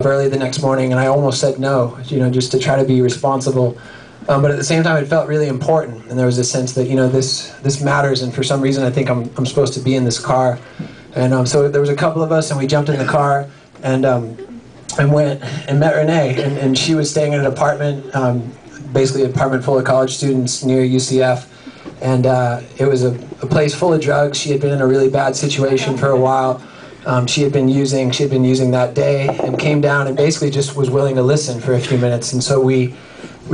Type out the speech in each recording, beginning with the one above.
early the next morning, and I almost said no, just to try to be responsible. But at the same time, it felt really important, and there was a sense that, this matters, and for some reason I think I'm supposed to be in this car. And so there was a couple of us, and we jumped in the car, and went and met Renee, and she was staying in an apartment, basically an apartment full of college students near UCF, and it was a place full of drugs. She had been in a really bad situation for a while. She had been using that day, and came down and basically just was willing to listen for a few minutes. And so we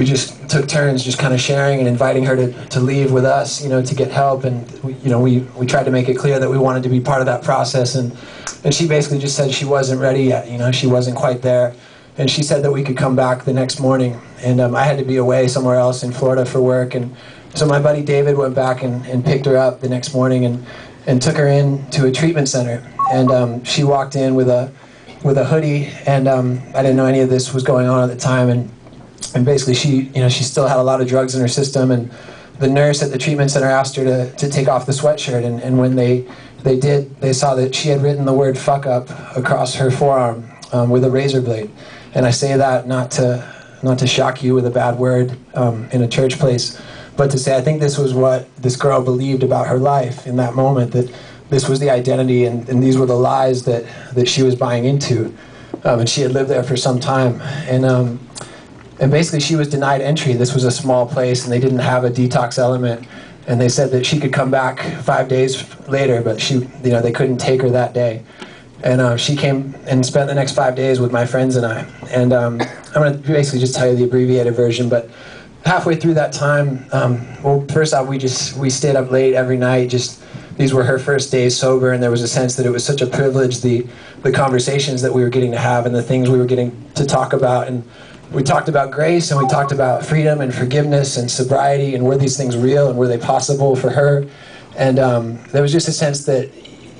just took turns just kind of sharing and inviting her to leave with us, to get help. And we tried to make it clear that we wanted to be part of that process. And she basically just said she wasn't ready yet, she wasn't quite there. And she said that we could come back the next morning. And I had to be away somewhere else in Florida for work. And so my buddy David went back and picked her up the next morning and took her in to a treatment center. And she walked in with a hoodie, and I didn't know any of this was going on at the time. And basically she still had a lot of drugs in her system, and the nurse at the treatment center asked her to take off the sweatshirt, and when they did, they saw that she had written the word "fuck up" across her forearm with a razor blade. And I say that not to shock you with a bad word in a church place, but to say I think this was what this girl believed about her life in that moment, that this was the identity, and these were the lies that she was buying into. And she had lived there for some time. And basically she was denied entry. This was a small place, and they didn't have a detox element. And they said that she could come back 5 days later, but they couldn't take her that day. And she came and spent the next 5 days with my friends and I. And I'm going to basically just tell you the abbreviated version, but halfway through that time, well, first off, we stayed up late every night. These were her first days sober, and there was a sense that it was such a privilege, the conversations that we were getting to have and the things we were getting to talk about. And we talked about grace, and we talked about freedom and forgiveness and sobriety, and were these things real, and were they possible for her? And there was just a sense that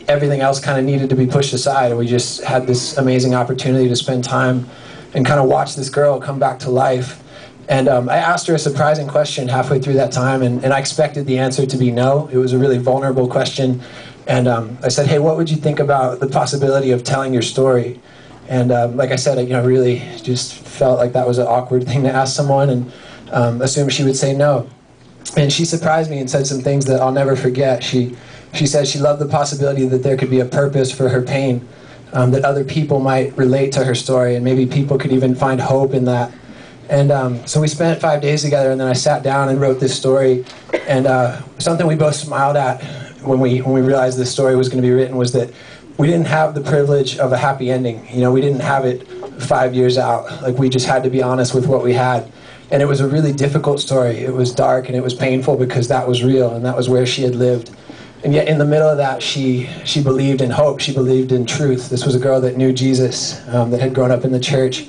everything else kind of needed to be pushed aside, and we just had this amazing opportunity to spend time and kind of watch this girl come back to life. And I asked her a surprising question halfway through that time, and I expected the answer to be no. It was a really vulnerable question. And I said, hey, what would you think about the possibility of telling your story? And like I said, I really just felt like that was an awkward thing to ask someone, and assumed she would say no. And she surprised me and said some things that I'll never forget. She said she loved the possibility that there could be a purpose for her pain, that other people might relate to her story, and maybe people could even find hope in that. And so we spent 5 days together, and then I sat down and wrote this story. And something we both smiled at when we realized this story was going to be written was that we didn't have the privilege of a happy ending. We didn't have it 5 years out. Like, we just had to be honest with what we had. And it was a really difficult story. It was dark and it was painful because that was real, and that was where she had lived. And yet in the middle of that, she believed in hope. She believed in truth. This was a girl that knew Jesus, that had grown up in the church.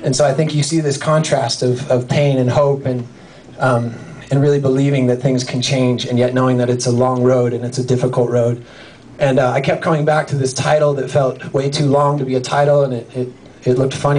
And so I think you see this contrast of pain and hope, and really believing that things can change, and yet knowing that it's a long road and it's a difficult road. And I kept coming back to this title that felt way too long to be a title, and it looked funny.